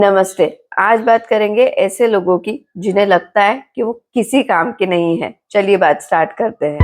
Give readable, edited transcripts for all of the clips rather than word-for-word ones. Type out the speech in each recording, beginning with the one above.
नमस्ते। आज बात करेंगे ऐसे लोगों की जिन्हें लगता है कि वो किसी काम के नहीं है। चलिए बात स्टार्ट करते हैं।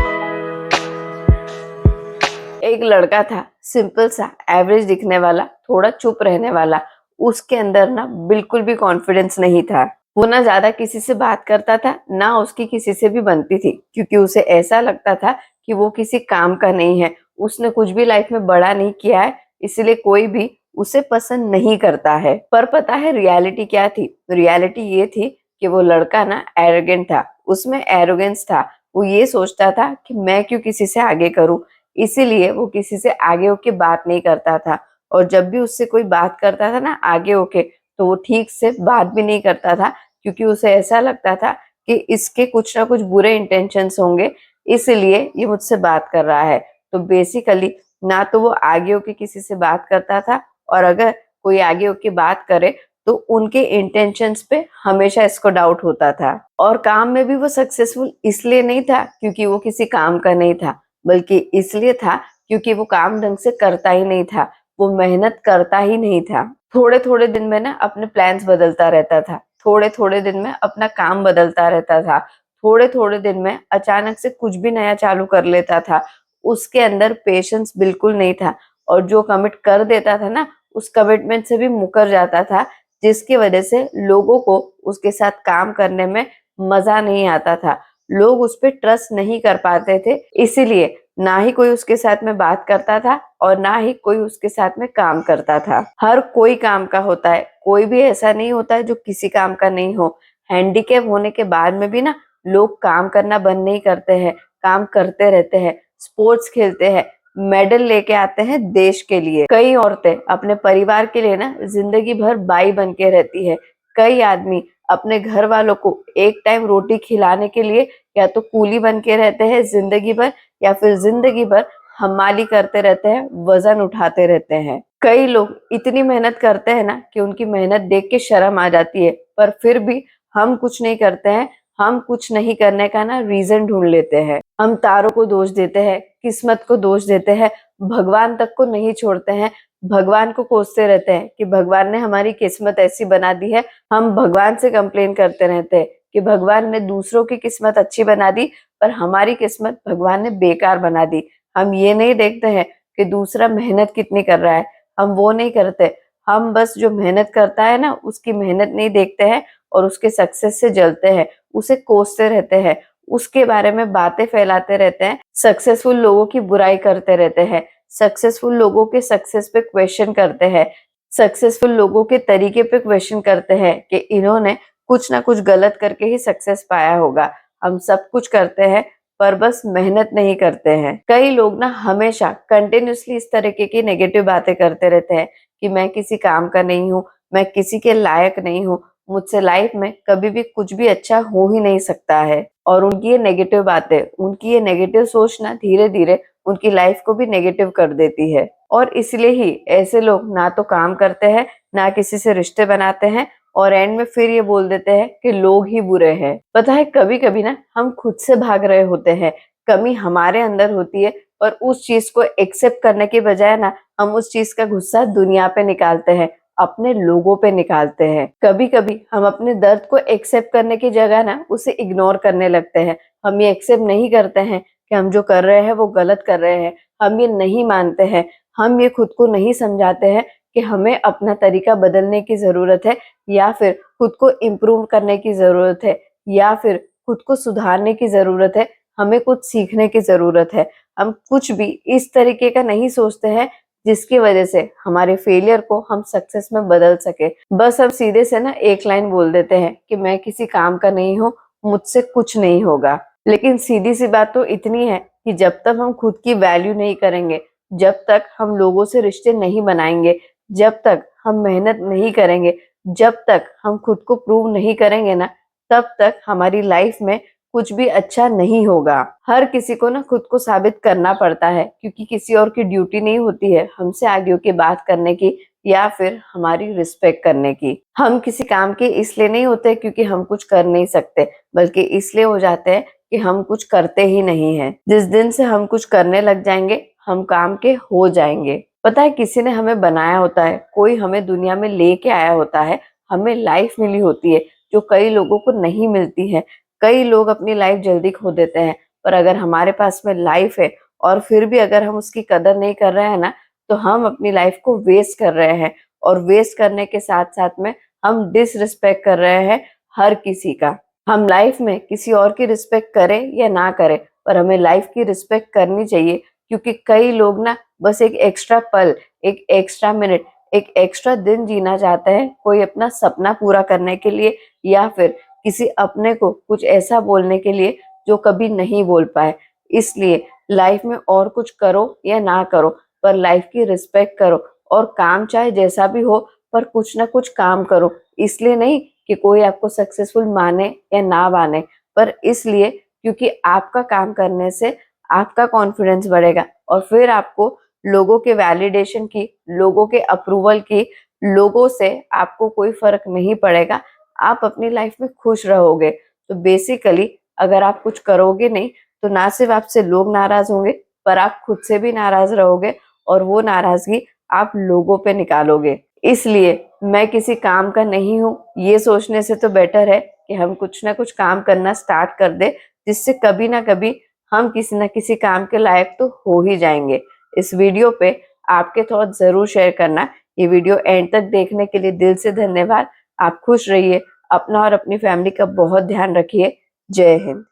एक लड़का था, सिंपल सा, एवरेज दिखने वाला, थोड़ा चुप रहने वाला। उसके अंदर ना बिल्कुल भी कॉन्फिडेंस नहीं था। वो ना ज्यादा किसी से बात करता था, ना उसकी किसी से भी बनती थी, क्योंकि उसे ऐसा लगता था कि वो किसी काम का नहीं है। उसने कुछ भी लाइफ में बड़ा नहीं किया है, इसलिए कोई भी उसे पसंद नहीं करता है। पर पता है रियलिटी क्या थी? रियलिटी ये थी कि वो लड़का ना एरोगेंट था, उसमें एरोगेंस था। वो ये सोचता था कि मैं क्यों किसी से आगे करूं, इसीलिए वो किसी से आगे होके बात नहीं करता था। और जब भी उससे कोई बात करता था ना आगे होके, तो वो ठीक से बात भी नहीं करता था, क्योंकि उसे ऐसा लगता था कि इसके कुछ ना कुछ बुरे इंटेंशंस होंगे, इसलिए ये मुझसे बात कर रहा है। तो बेसिकली ना तो वो आगे होके किसी से बात करता था, और अगर कोई आगे होके बात करे तो उनके इंटेंशंस पे हमेशा इसको डाउट होता था। और काम में भी वो सक्सेसफुल इसलिए नहीं था क्योंकि वो किसी काम का नहीं था, बल्कि इसलिए था क्योंकि वो काम ढंग से करता ही नहीं था, वो मेहनत करता ही नहीं था। थोड़े थोड़े दिन में ना अपने प्लान्स बदलता रहता था, थोड़े थोड़े दिन में अपना काम बदलता रहता था, थोड़े थोड़े दिन में अचानक से कुछ भी नया चालू कर लेता था। उसके अंदर पेशेंस बिल्कुल नहीं था, और जो कमिट कर देता था ना, उस कमिटमेंट से भी मुकर जाता था, जिसकी वजह से लोगों को उसके साथ काम करने में मजा नहीं आता था। लोग उस पर ट्रस्ट नहीं कर पाते थे, इसीलिए ना ही कोई उसके साथ में बात करता था और ना ही कोई उसके साथ में काम करता था। हर कोई काम का होता है, कोई भी ऐसा नहीं होता है जो किसी काम का नहीं हो। हैंडीकैप होने के बाद में भी ना लोग काम करना बंद नहीं करते हैं, काम करते रहते हैं, स्पोर्ट्स खेलते हैं, मेडल लेके आते हैं देश के लिए। कई औरतें अपने परिवार के लिए ना जिंदगी भर बाई बन के रहती है। कई आदमी अपने घर वालों को एक टाइम रोटी खिलाने के लिए या तो कूली बन के रहते हैं जिंदगी भर, या फिर जिंदगी भर हमाली करते रहते हैं, वजन उठाते रहते हैं। कई लोग इतनी मेहनत करते हैं ना कि उनकी मेहनत देख के शर्म आ जाती है, पर फिर भी हम कुछ नहीं करते हैं। हम कुछ नहीं करने का ना रीजन ढूंढ लेते हैं। हम तारों को दोष देते हैं, किस्मत को दोष देते हैं, भगवान तक को नहीं छोड़ते हैं। भगवान को कोसते रहते हैं कि भगवान ने हमारी किस्मत ऐसी बना दी है। हम भगवान से कंप्लेन करते रहते हैं कि भगवान ने दूसरों की किस्मत अच्छी बना दी, पर हमारी किस्मत भगवान ने बेकार बना दी। हम ये नहीं देखते हैं कि दूसरा मेहनत कितनी कर रहा है, हम वो नहीं करते। हम बस जो मेहनत करता है ना उसकी मेहनत नहीं देखते हैं, और उसके सक्सेस से जलते हैं, उसे कोसते रहते हैं, उसके बारे में बातें फैलाते रहते हैं, सक्सेसफुल लोगों की बुराई करते रहते हैं, सक्सेसफुल लोगों के सक्सेस पे क्वेश्चन करते हैं, सक्सेसफुल लोगों के तरीके पे क्वेश्चन करते हैं कि इन्होंने कुछ ना कुछ गलत करके ही सक्सेस पाया होगा। हम सब कुछ करते हैं, पर बस मेहनत नहीं करते हैं। कई लोग ना हमेशा कंटिन्यूअसली इस तरीके की नेगेटिव बातें करते रहते हैं कि मैं किसी काम का नहीं हूँ, मैं किसी के लायक नहीं हूँ, मुझसे लाइफ में कभी भी कुछ भी अच्छा हो ही नहीं सकता है। और उनकी ये नेगेटिव बातें, उनकी ये नेगेटिव सोच ना धीरे धीरे उनकी लाइफ को भी नेगेटिव कर देती है। और इसलिए ही ऐसे लोग ना तो काम करते हैं, ना किसी से रिश्ते बनाते हैं, और एंड में फिर ये बोल देते हैं कि लोग ही बुरे हैं। पता है कभी कभी ना हम खुद से भाग रहे होते हैं, कमी हमारे अंदर होती है, पर उस चीज को एक्सेप्ट करने के बजाय ना हम उस चीज का गुस्सा दुनिया पे निकालते हैं, अपने लोगों पे निकालते हैं। कभी कभी हम अपने दर्द को एक्सेप्ट करने की जगह ना उसे इग्नोर करने लगते हैं। हम ये एक्सेप्ट नहीं करते हैं कि हम जो कर रहे हैं वो गलत कर रहे हैं, हम ये नहीं मानते हैं, हम ये खुद को नहीं समझाते हैं कि हमें अपना तरीका बदलने की जरूरत है, या फिर खुद को इम्प्रूव करने की जरूरत है, या फिर खुद को सुधारने की जरूरत है, हमें कुछ सीखने की जरूरत है। हम कुछ भी इस तरीके का नहीं सोचते हैं जिसकी वजह से हमारे फेलियर को हम सक्सेस में बदल सके। बस हम सीधे से ना एक लाइन बोल देते हैं कि मैं किसी काम का नहीं हूँ, मुझसे कुछ नहीं होगा। लेकिन सीधी सी बात तो इतनी है कि जब तक हम खुद की वैल्यू नहीं करेंगे, जब तक हम लोगों से रिश्ते नहीं बनाएंगे, जब तक हम मेहनत नहीं करेंगे, जब तक हम खुद को प्रूव नहीं करेंगे ना, तब तक हमारी लाइफ में कुछ भी अच्छा नहीं होगा। हर किसी को ना खुद को साबित करना पड़ता है, क्योंकि किसी और की ड्यूटी नहीं होती है हमसे आगे होके बात करने की, या फिर हमारी रिस्पेक्ट करने की। हम किसी काम के इसलिए नहीं होते क्योंकि हम कुछ कर नहीं सकते, बल्कि इसलिए हो जाते हैं कि हम कुछ करते ही नहीं है। जिस दिन से हम कुछ करने लग जाएंगे, हम काम के हो जाएंगे। पता है किसी ने हमें बनाया होता है, कोई हमें दुनिया में लेके आया होता है, हमें लाइफ मिली होती है जो कई लोगों को नहीं मिलती है। कई लोग अपनी लाइफ जल्दी खो देते हैं, पर अगर हमारे पास में लाइफ है और फिर भी अगर हम उसकी कदर नहीं कर रहे हैं ना, तो हम अपनी लाइफ को वेस्ट कर रहे हैं और वेस्ट करने के साथ-साथ में हम डिसरिस्पेक्ट कर रहे हैं हर किसी का। हम लाइफ में किसी और की रिस्पेक्ट करें या ना करें, पर हमें लाइफ की रिस्पेक्ट करनी चाहिए, क्योंकि कई लोग ना बस एक एक्स्ट्रा पल, एक एक्स्ट्रा मिनट, एक एक्स्ट्रा दिन जीना चाहते हैं, कोई अपना सपना पूरा करने के लिए या फिर किसी अपने को कुछ ऐसा बोलने के लिए जो कभी नहीं बोल पाए। इसलिए लाइफ में और कुछ करो या ना करो, पर लाइफ की रिस्पेक्ट करो और काम चाहे जैसा भी हो, पर कुछ ना कुछ काम करो। इसलिए नहीं कि कोई आपको सक्सेसफुल माने या ना माने, पर इसलिए क्योंकि आपका काम करने से आपका कॉन्फिडेंस बढ़ेगा और फिर आपको लोगों के वैलिडेशन की, लोगों के अप्रूवल की, लोगों से आपको कोई फ़र्क नहीं पड़ेगा। आप अपनी लाइफ में खुश रहोगे। तो बेसिकली अगर आप कुछ करोगे नहीं, तो ना सिर्फ आपसे लोग नाराज़ होंगे, पर आप खुद से भी नाराज़ रहोगे और वो नाराज़गी आप लोगों पे निकालोगे। इसलिए मैं किसी काम का नहीं हूँ, ये सोचने से तो बेटर है कि हम कुछ ना कुछ काम करना स्टार्ट कर दें, जिससे कभी ना कभी हम किसी न किसी काम के लायक तो हो ही जाएँगे। इस वीडियो पे आपके थॉट ज़रूर शेयर करना। ये वीडियो एंड तक देखने के लिए दिल से धन्यवाद। आप खुश रहिए, अपना और अपनी फैमिली का बहुत ध्यान रखिए। जय हिंद।